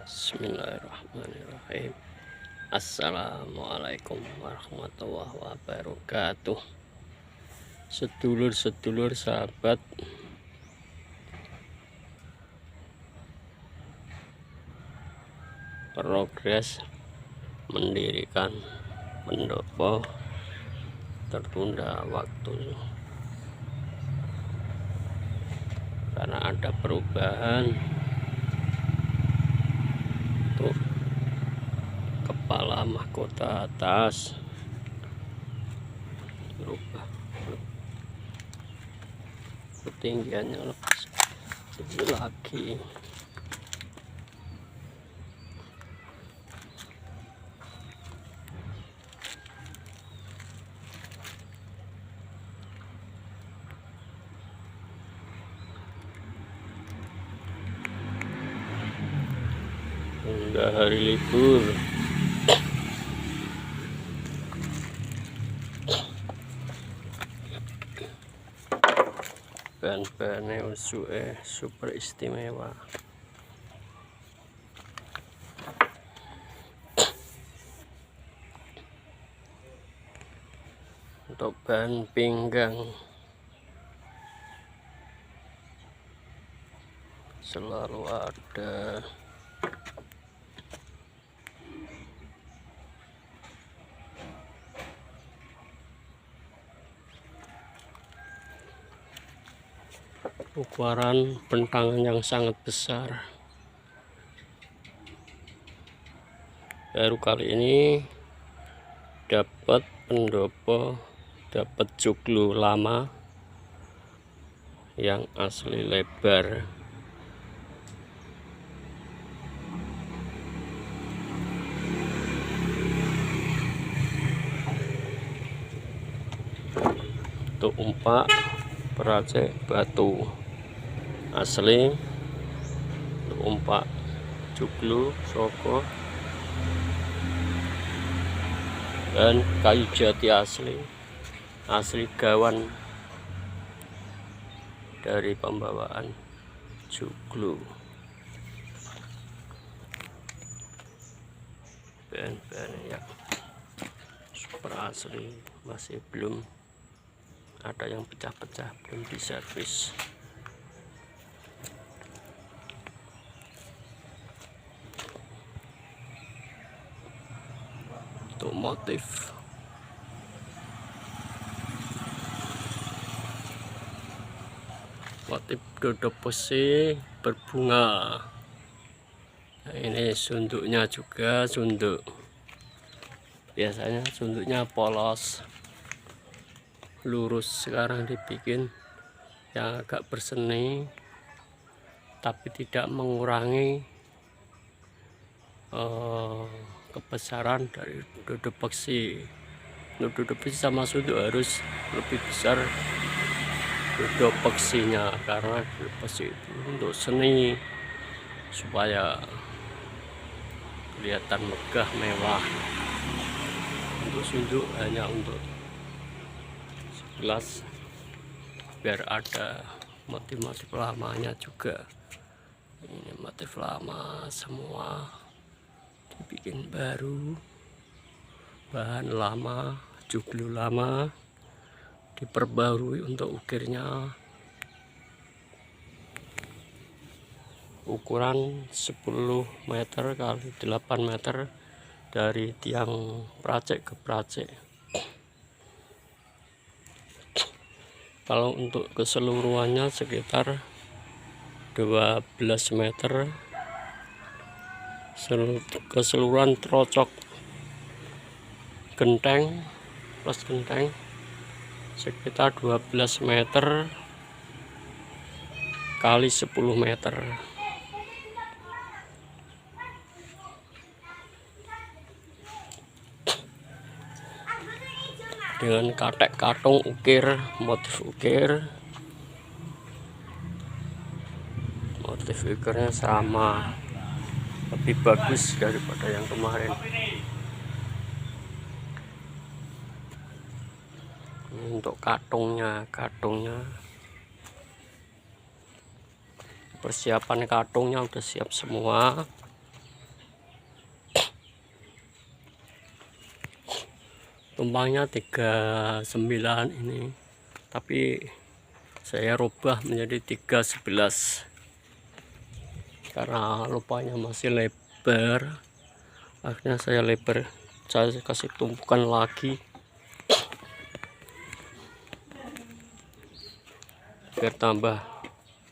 Bismillahirrahmanirrahim. Assalamualaikum warahmatullahi wabarakatuh. Sedulur-sedulur sahabat, progres mendirikan pendopo tertunda waktu karena ada perubahan untuk kepala mahkota atas, berubah ketinggiannya lebih tinggi lagi. Udah hari libur, bahan-bahannya super istimewa. Untuk bahan pinggang selalu ada. Ukuran bentangan yang sangat besar. Baru kali ini dapat pendopo, dapat joglo lama yang asli lebar. Untuk umpak peracik batu asli, untuk umpak joglo soko dan kayu jati asli gawan dari pembawaan joglo. Bahan-bahan yang super asli, masih belum ada yang pecah-pecah, belum diservis. Untuk motif dodok besi berbunga. Nah, ini sunduknya juga sunduk, biasanya sunduknya polos lurus, sekarang dibikin yang agak berseni tapi tidak mengurangi kebesaran dari dodok besi. Untuk dodok besi sama sunduk harus lebih besar dodok beksinya, karena dodok besi itu untuk seni, supaya kelihatan megah mewah. Untuk sunduk hanya untuk sekilas, biar ada motif-motif lamanya juga. Ini motif lama semua dibikin baru, bahan lama, joglo lama diperbarui untuk ukirnya. Ukuran 10 meter kali 8 meter dari tiang peracik ke peracik. Kalau untuk keseluruhannya sekitar 12 meter keseluruhan trocok genteng plus genteng, sekitar 12 meter kali 10 meter. Dengan katek katung ukir, motif ukirnya sama, lebih bagus daripada yang kemarin. Untuk katungnya persiapan katungnya udah siap semua. tumpangnya 39 ini, tapi saya rubah menjadi 311 karena lupanya masih lebar. Akhirnya saya kasih tumpukan lagi biar tambah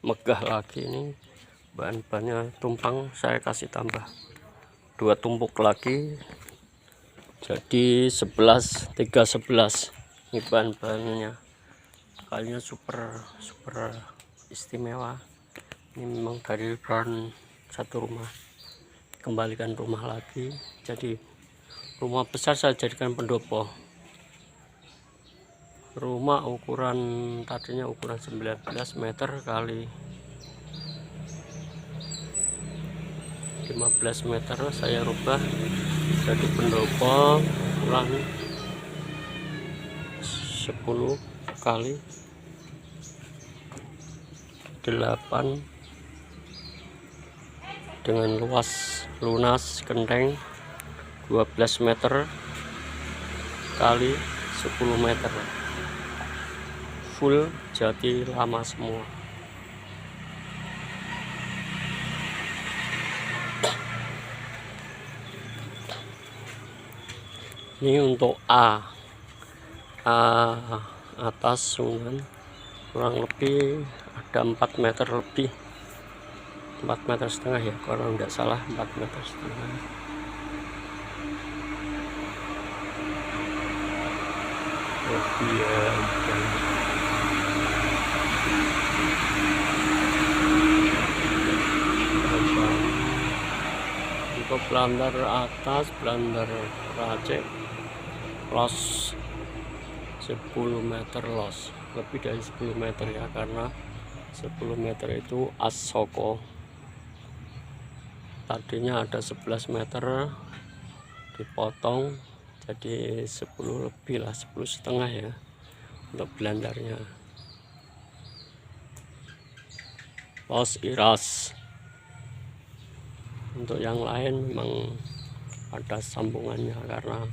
megah lagi. Ini bahan-bahannya tumpang, saya kasih tambah 2 tumpuk lagi jadi 311. Ini bahan-bahannya, kayaknya super istimewa. Ini memang dari brand satu rumah, kembalikan rumah lagi. Jadi rumah besar saya jadikan pendopo. Rumah ukuran tadinya ukuran 19 meter kali 15 meter, saya rubah jadi pendopo ukuran 10 kali 8 dengan lunas genteng 12 meter kali 10 meter, full jati lama semua. Ini untuk A atas sunan kurang lebih ada 4 meter lebih, 4 meter setengah ya kalau nggak salah, 4 meter setengah. Lebih ya, untuk belander atas, belander racek los 10 meter los, lebih dari 10 meter ya, karena 10 meter itu as soko. Tadinya ada 11 meter dipotong jadi 10 lebih lah, 10 setengah ya untuk belandarnya. Los iras. Untuk yang lain memang ada sambungannya karena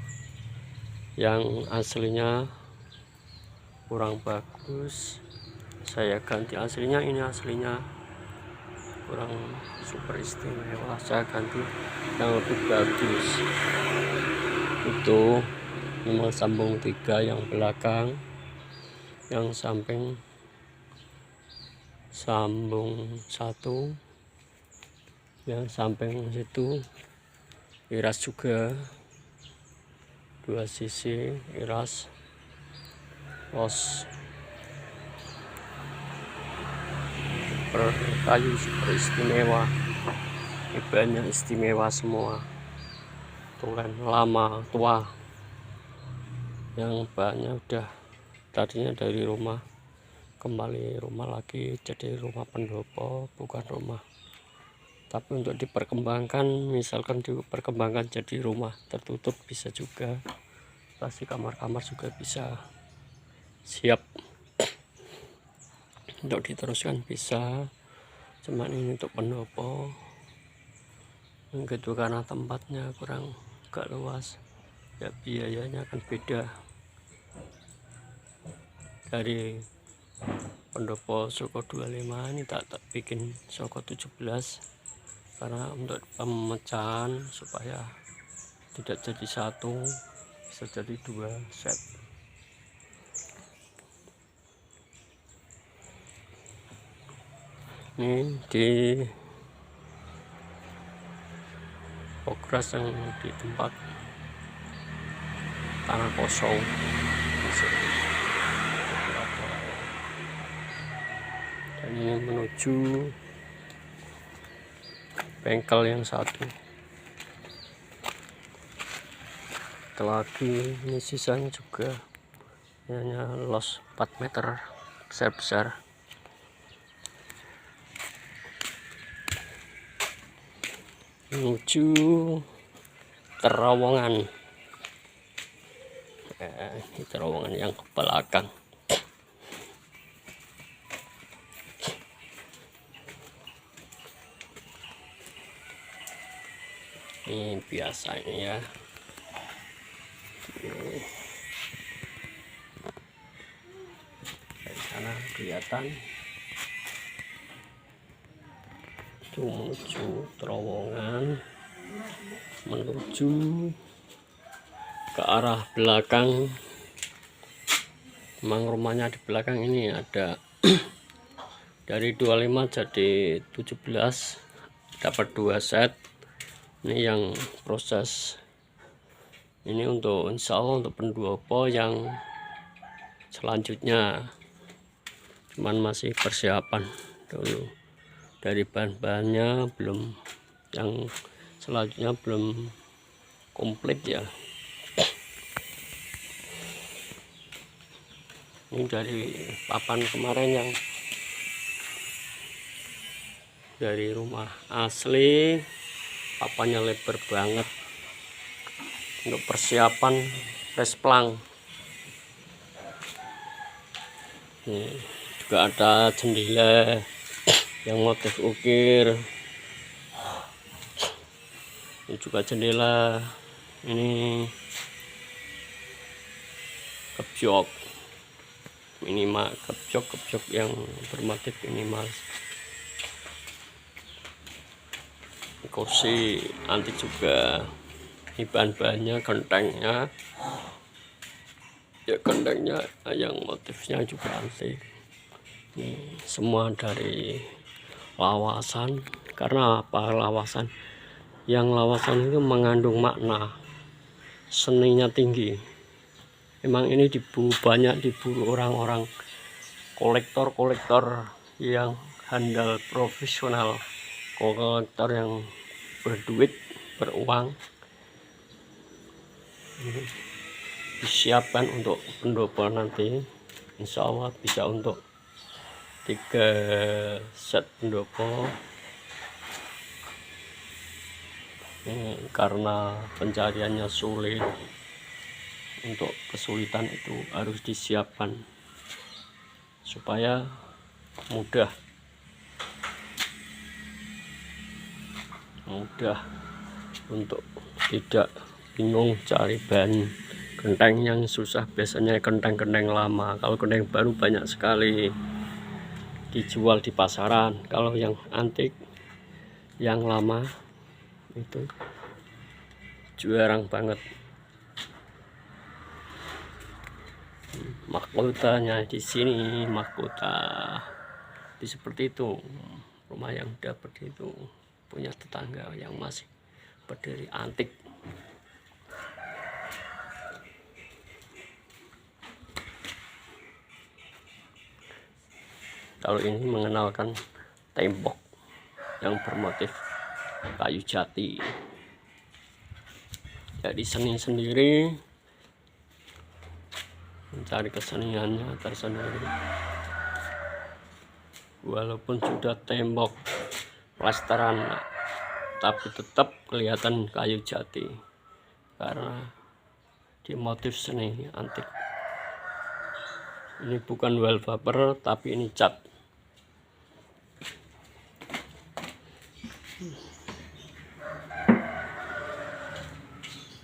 yang aslinya kurang bagus, saya ganti aslinya. Ini aslinya kurang super istimewa, saya ganti yang lebih bagus. Itu memang sambung 3 yang belakang, yang samping sambung 1, yang samping situ iras juga, 2 sisi iras los. Kayu super istimewa, bahannya istimewa semua, tulen lama tua, yang bahannya udah tadinya dari rumah kembali rumah lagi, jadi rumah pendopo bukan rumah. Tapi untuk diperkembangkan, misalkan diperkembangkan jadi rumah tertutup bisa juga, pasti kamar-kamar juga bisa, siap untuk diteruskan bisa. Cuman ini untuk pendopo gitu, karena tempatnya kurang agak luas ya, biayanya akan beda dari pendopo Soko 25. Ini tak bikin Soko 17 karena untuk pemecahan supaya tidak jadi satu, bisa jadi 2 set. Ini di progres yang di tempat tanah kosong, dan ini menuju bengkel yang satu. Lagi ini sisanya juga hanya los 4 meter besar-besar. Menuju terowongan, ini terowongan yang ke belakang. Ini biasanya ya, kelihatan itu menuju terowongan, menuju ke arah belakang. Memang rumahnya di belakang ini ada dari 25 jadi 17, dapat 2 set. Ini yang proses ini untuk insya Allah untuk pendopo yang selanjutnya, cuman masih persiapan dulu dari bahan-bahannya, belum yang selanjutnya belum komplit ya. Ini dari papan kemarin yang dari rumah asli, papannya lebar banget untuk persiapan resplang. Ini juga ada jendela yang motif ukir. Ini juga jendela, ini kepjok minimal, kepjok yang bermotif minimal. Kursi antik juga. Ini bahan-bahannya, gentengnya ya, gentengnya yang motifnya juga antik. Ini semua dari lawasan. Karena apa lawasan? Yang lawasan itu mengandung makna, seninya tinggi. Memang ini banyak diburu orang-orang kolektor yang handal, profesional, kolektor yang berduit, beruang. Ini disiapkan untuk pendopo nanti, insya Allah bisa untuk 3 set pendopo. Ini karena pencariannya sulit, untuk kesulitan itu harus disiapkan supaya mudah untuk tidak bingung cari bahan genteng yang susah. Biasanya genteng lama, kalau genteng baru banyak sekali dijual di pasaran. Kalau yang antik, yang lama itu jarang banget. Mahkotanya di sini, mahkota seperti itu. Rumah yang dapat itu punya tetangga yang masih berdiri antik. Kalau ini mengenalkan tembok yang bermotif kayu jati. Jadi seni sendiri, mencari keseniannya tersendiri. Walaupun sudah tembok plesteran, tapi tetap kelihatan kayu jati karena di motif seni antik. Ini bukan wallpaper, tapi ini cat.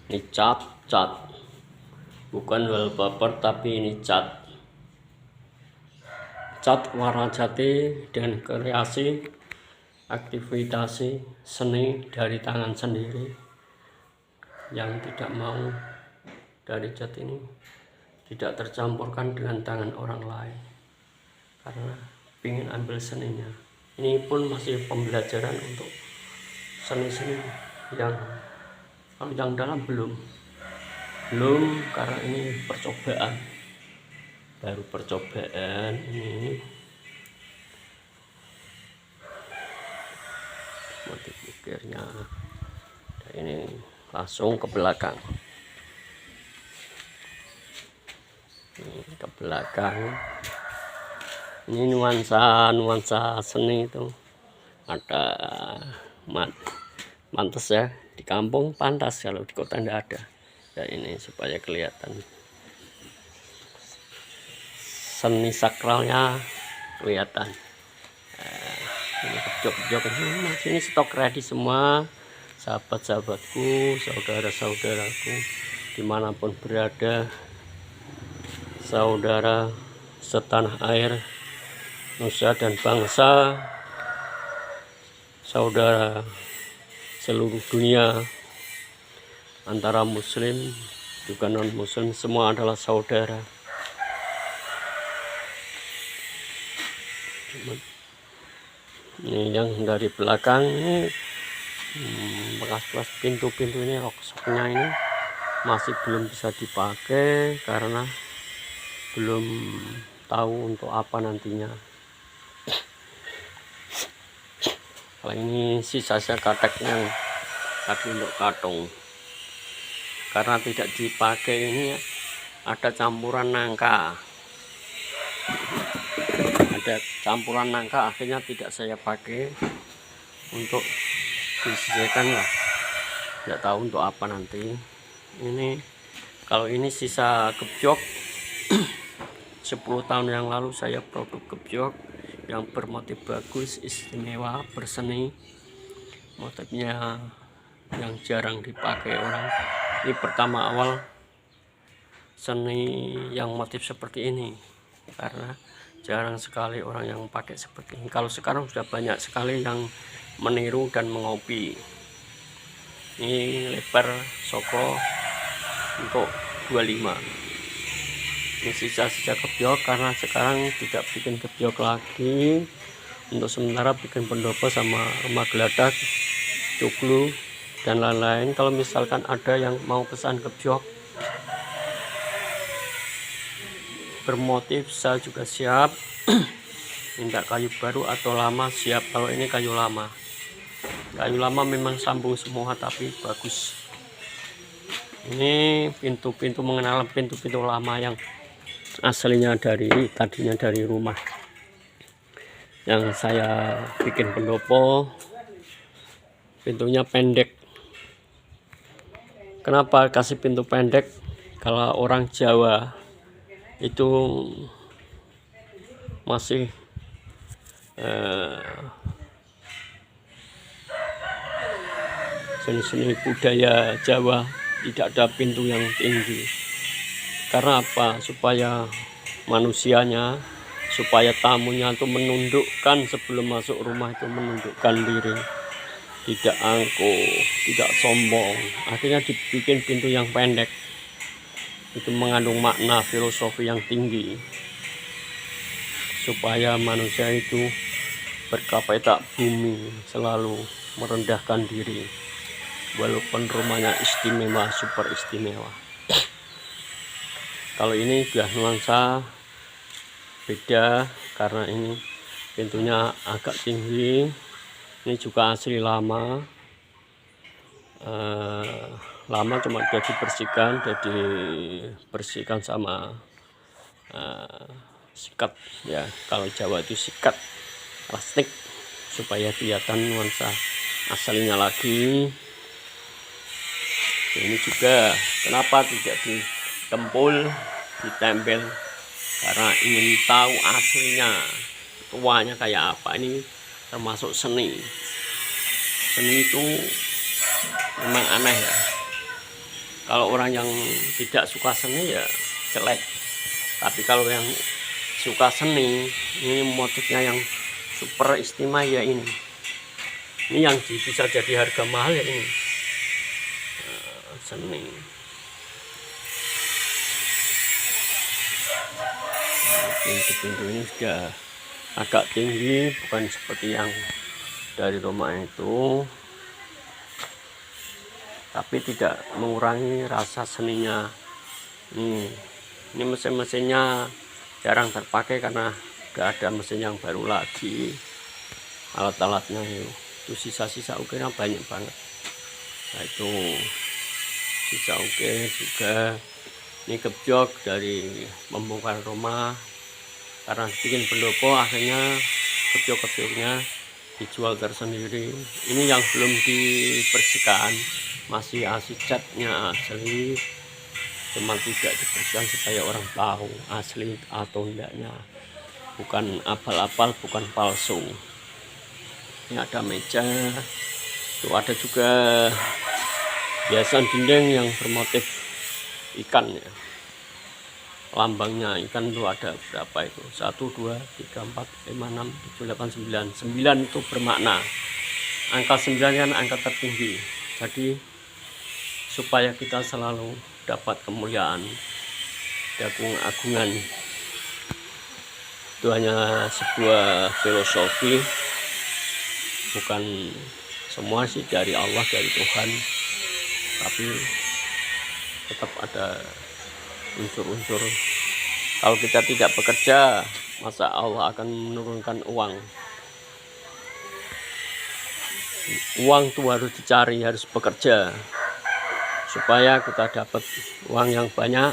Ini cat, bukan wallpaper, tapi ini cat warna jati dan kreasi aktivitas seni dari tangan sendiri. Yang tidak mau dari cat ini tidak tercampurkan dengan tangan orang lain karena ingin ambil seninya. Ini pun masih pembelajaran untuk seni-seni yang kalau yang dalam belum karena ini percobaan, baru percobaan ini. Motif ukirnya dan ini langsung ke belakang. Ini ke belakang, ini nuansa seni itu ada mantas ya. Di kampung pantas, kalau di kota tidak ada ya. Ini supaya kelihatan seni sakralnya kelihatan. Ini kejok ini stok ready semua. Sahabat-sahabatku, saudara-saudaraku dimanapun berada, saudara setanah air, nusa dan bangsa, saudara seluruh dunia, antara muslim juga non muslim, semua adalah saudara. Ini yang dari belakang ini bekas-bekas pintu-pintu ini, roksoknya ini masih belum bisa dipakai karena belum tahu untuk apa nantinya. Kalau ini sisa-sisa katak yang tadi untuk katung, karena tidak dipakai ini ada campuran nangka, akhirnya tidak saya pakai untuk disisihkan lah, tidak tahu untuk apa nanti. Ini kalau ini sisa gebyok 10 tahun yang lalu saya produk gebyok yang bermotif bagus, istimewa, berseni, motifnya yang jarang dipakai orang. Ini pertama awal seni yang motif seperti ini, karena jarang sekali orang yang pakai seperti ini. Kalau sekarang sudah banyak sekali yang meniru dan mengopi. Ini lebar soko untuk 25. Ini sisa-sisa gebyok, karena sekarang tidak bikin gebyok lagi. Untuk sementara bikin pendopo sama rumah geladak, cuklu, dan lain-lain. Kalau misalkan ada yang mau pesan gebyok bermotif, saya juga siap. Minta kayu baru atau lama siap. Kalau ini kayu lama memang sambung semua tapi bagus. Ini pintu-pintu, mengenal pintu-pintu lama yang aslinya tadinya dari rumah yang saya bikin pendopo. Pintunya pendek. Kenapa kasih pintu pendek? Kalau orang Jawa itu masih seni-seni budaya Jawa tidak ada pintu yang tinggi. Karena apa? Supaya manusianya, supaya tamunya itu menundukkan sebelum masuk rumah, itu menundukkan diri, tidak angkuh, tidak sombong. Akhirnya dibikin pintu yang pendek. Itu mengandung makna filosofi yang tinggi, supaya manusia itu berkapetak bumi, selalu merendahkan diri, walaupun rumahnya istimewa, super istimewa. Kalau ini sudah nuansa beda, karena ini pintunya agak tinggi. Ini juga asli lama, cuma sudah dibersihkan sama sikat ya. Kalau Jawa itu sikat plastik supaya kelihatan nuansa aslinya lagi. Ini juga kenapa tidak ditempul, ditempel, karena ingin tahu aslinya, tuanya kayak apa. Ini termasuk seni itu memang aneh ya. Kalau orang yang tidak suka seni ya jelek, tapi kalau yang suka seni, ini motifnya yang super istimewa ya. Ini yang bisa jadi harga mahal ya. Ini seni. Pintu-pintu ini sudah agak tinggi, bukan seperti yang dari rumah itu, tapi tidak mengurangi rasa seninya. Ini mesin-mesinnya jarang terpakai karena gak ada mesin yang baru lagi. Alat-alatnya itu sisa-sisa ukiran banyak banget. Nah, itu sisa ukir juga. Ini gebyok dari pembongkar rumah, karena bikin pendopo akhirnya gebyok-gebyoknya dijual tersendiri. Ini yang belum dibersihkan, masih asli, catnya asli, cuma tidak dibersihkan supaya orang tahu asli atau enggaknya, bukan abal-abal, bukan palsu. Ini ada meja, tuh ada juga hiasan dinding yang bermotif ikan ya. lambangnya ikan itu ada berapa itu, 1 2 3 4 5 6 7 8 9. 9 itu bermakna, angka 9 kan angka tertinggi, jadi supaya kita selalu dapat kemuliaan dan keagungan. Itu hanya sebuah filosofi, bukan semua sih dari Allah, dari Tuhan, tapi tetap ada unsur-unsur. Kalau kita tidak bekerja, masa Allah akan menurunkan uang? Uang itu harus dicari, harus bekerja, supaya kita dapat uang yang banyak,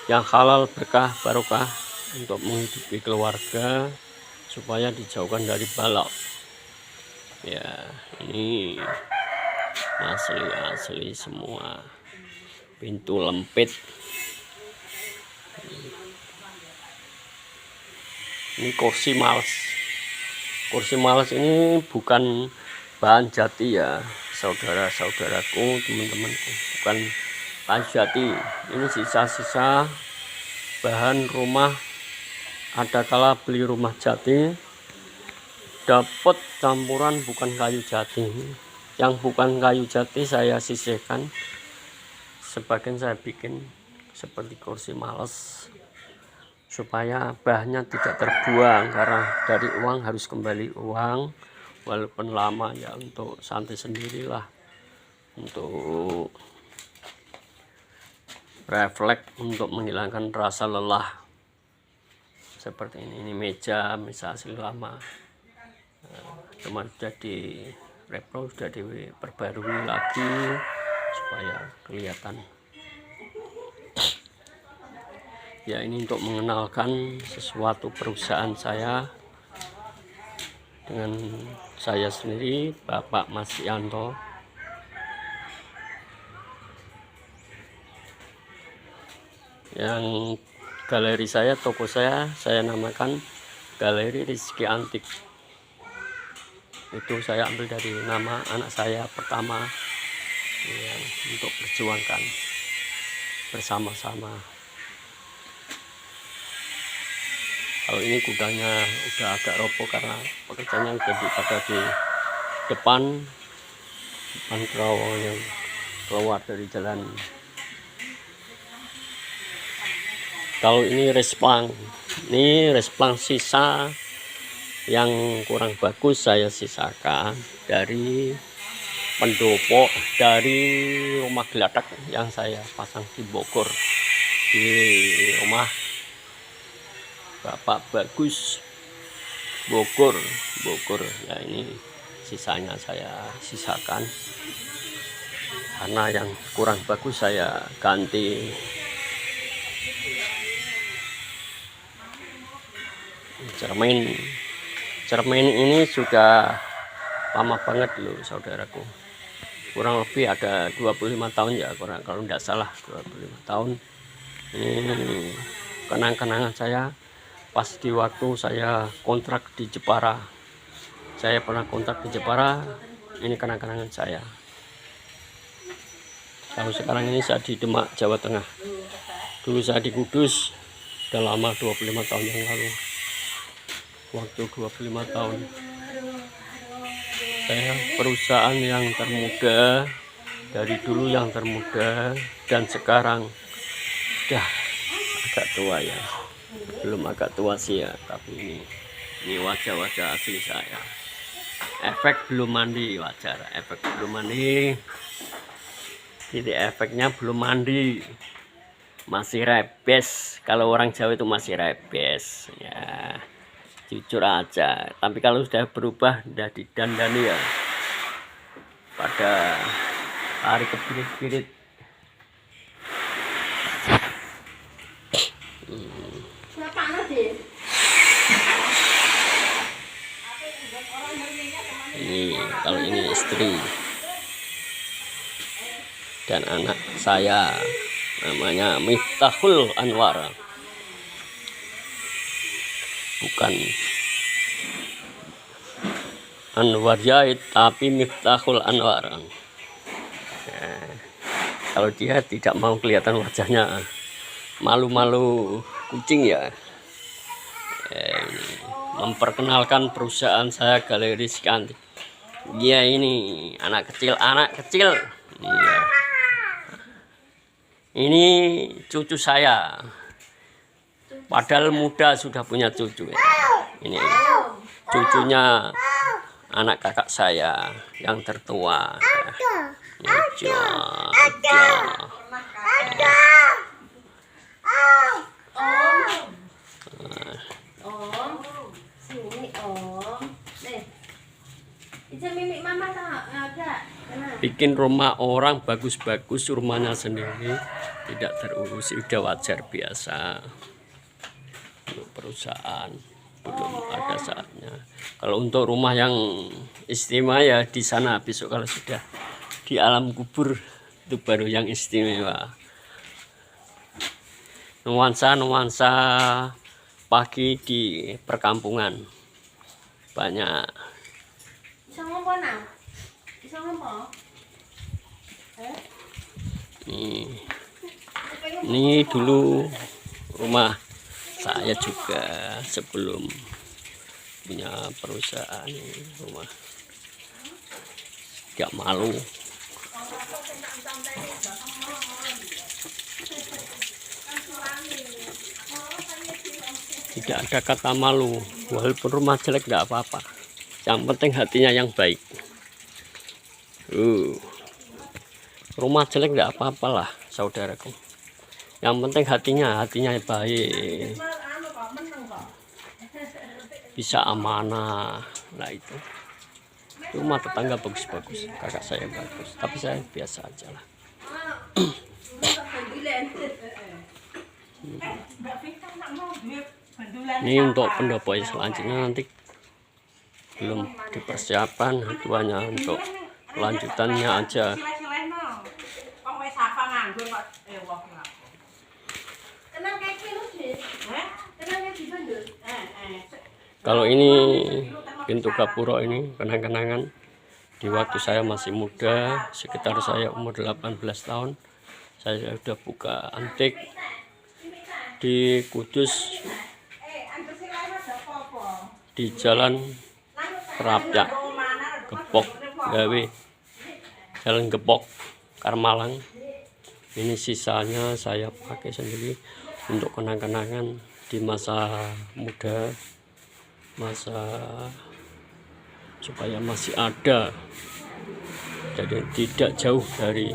yang halal, berkah, barokah, untuk menghidupi keluarga, supaya dijauhkan dari balak. Ya, ini asli semua, pintu lempit. Ini kursi males. Kursi males ini bukan bahan jati ya, saudara-saudaraku, teman-temanku, bukan bahan jati. Ini sisa-sisa bahan rumah. Ada kala beli rumah jati, dapat campuran bukan kayu jati. Yang bukan kayu jati saya sisihkan, sebagian saya bikin seperti kursi males, supaya bahannya tidak terbuang, karena dari uang harus kembali uang, walaupun lama ya, untuk santai sendirilah, untuk refleks, untuk menghilangkan rasa lelah. Seperti ini meja asli lama, cuma sudah di repro, sudah diperbarui lagi supaya kelihatan. Ya, ini untuk mengenalkan sesuatu perusahaan saya dengan saya sendiri, Bapak Mas Yanto. Yang galeri saya, toko saya namakan Galeri Rizky Antik. Itu saya ambil dari nama anak saya pertama, yang untuk perjuangkan bersama-sama. Kalau ini gudangnya udah agak roboh karena pekerjaannya udah pada di depan terowongan yang keluar dari jalan. Kalau ini resplang sisa yang kurang bagus, saya sisakan dari pendopo, dari rumah geladak yang saya pasang di Bogor, di rumah Bapak Bagus Bogor. Ya, ini sisanya saya sisakan, karena yang kurang bagus saya ganti. Cermin ini sudah lama banget loh, saudaraku, kurang lebih ada 25 tahun ya, kurang, kalau tidak salah 25 tahun. Ini kenang-kenangan saya pas di waktu saya kontrak di Jepara. Saya pernah kontrak di Jepara, ini kenang-kenangan saya. Kalau sekarang ini saya di Demak, Jawa Tengah. Dulu saya di Kudus, sudah lama, 25 tahun yang lalu. Waktu 25 tahun saya perusahaan yang termuda, dari dulu yang termuda, dan sekarang udah agak tua ya, belum agak tua sih ya, tapi ini wajah-wajah asli saya. Efek belum mandi, wajar, efek belum mandi, jadi efeknya belum mandi, masih rebes. Kalau orang Jawa itu masih rebes ya, jujur aja. Tapi kalau sudah berubah, sudah didandani ya, pada hari kepirit-pirit. Ini kalau ini istri dan anak saya, namanya Miftahul Anwar, bukan Anwar Jahid, tapi Miftahul Anwar. Kalau dia tidak mau kelihatan wajahnya, malu-malu kucing ya. Ini memperkenalkan perusahaan saya, Galeri Skanti. Dia ini anak kecil. Iya. Ini cucu saya. Padahal muda sudah punya cucu ya. Ini cucunya anak kakak saya yang tertua. Ya. Bikin rumah orang bagus-bagus, rumahnya sendiri tidak terurus, sudah wajar biasa. Untuk perusahaan belum ada saatnya. Kalau untuk rumah yang istimewa ya di sana, besok kalau sudah di alam kubur itu baru yang istimewa. Nuansa pagi di perkampungan banyak. Ini dulu rumah saya juga sebelum punya perusahaan. Rumah gak malu. Tidak ada kata malu, walaupun rumah jelek gak apa-apa, yang penting hatinya yang baik. Rumah jelek gak apa-apalah saudaraku, yang penting hatinya baik, bisa amanah. Nah itu rumah tetangga bagus-bagus, kakak saya bagus, tapi saya biasa aja lah. Ini untuk pendopo selanjutnya, nanti belum dipersiapkan, itu hanya untuk lanjutannya aja. Kalau ini pintu gapura, ini kenang-kenangan di waktu saya masih muda, sekitar saya umur 18 tahun, saya sudah buka antik di Kudus, di Jalan Kerapyak, Gepok Gawe, Jalan Gepok Karmalang. Ini sisanya saya pakai sendiri untuk kenang-kenangan di masa muda, masa supaya masih ada, jadi tidak jauh dari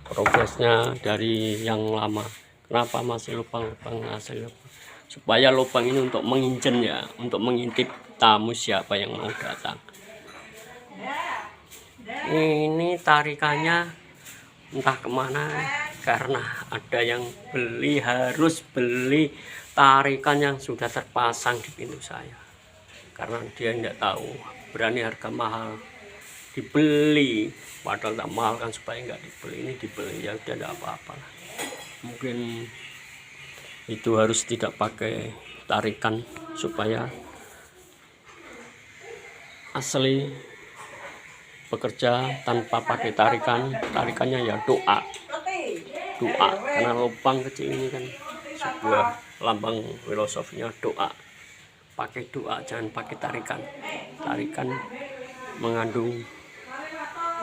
progresnya dari yang lama. Kenapa masih lubang-lubang hasil? Supaya lubang ini untuk menginjen ya, untuk mengintip tamu siapa yang mau datang. Ini tarikannya entah kemana, karena ada yang harus beli tarikan yang sudah terpasang di pintu saya, karena dia tidak tahu, berani harga mahal dibeli, padahal tak mahal kan, supaya nggak dibeli. Ini dibeli ya udah, tidak apa-apa lah. Mungkin itu harus tidak pakai tarikan supaya asli bekerja tanpa pakai tarikannya ya doa, karena lubang kecil ini kan sebuah lambang filosofinya doa. Pakai doa, jangan pakai tarikan mengandung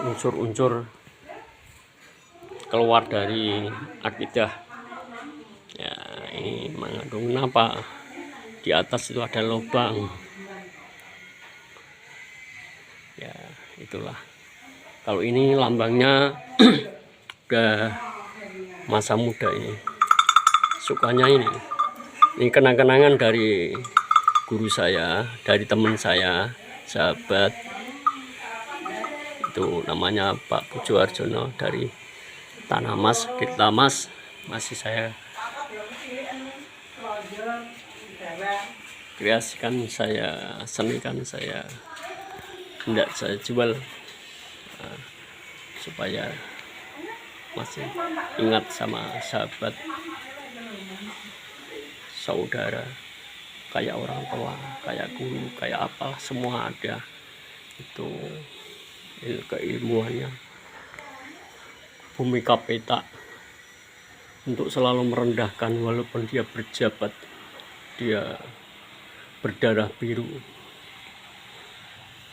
unsur-unsur keluar dari akidah ya. Ini mengandung apa, di atas itu ada lubang ya, itulah. Kalau ini lambangnya udah masa muda, ini sukanya ini kenang-kenangan dari guru saya, dari teman saya, sahabat, itu namanya Pak Pujo Arjono dari Tanah Mas, Tirta Mas. Masih saya kreasikan, saya senikan, saya tidak saya jual, supaya masih ingat sama sahabat, saudara. kayak orang tua, kayak guru, kayak apalah, semua ada itu keilmuannya. Bhumika Peta untuk selalu merendahkan walaupun dia berjabat, dia berdarah biru.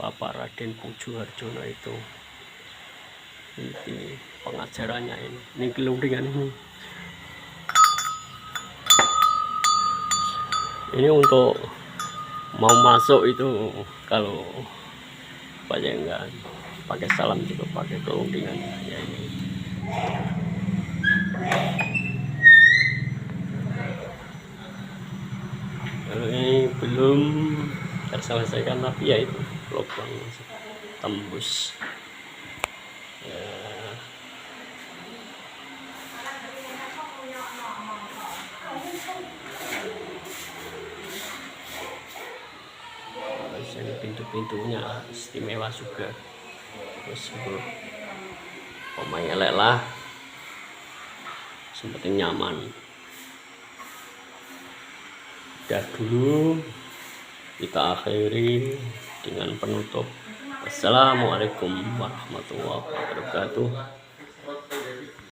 Bapak Raden Pujuharjono itu ini pengajarannya, ini gelundingan ini untuk mau masuk itu, kalau banyak enggak pakai salam juga pakai gelundingan ya ini. Kalau ini belum terselesaikan tapi ya itu lubang tembus ya. Ini pintu-pintunya istimewa juga, terus pemain elek lah, seperti nyaman. Udah dulu, kita akhiri dengan penutup. Assalamualaikum warahmatullahi wabarakatuh.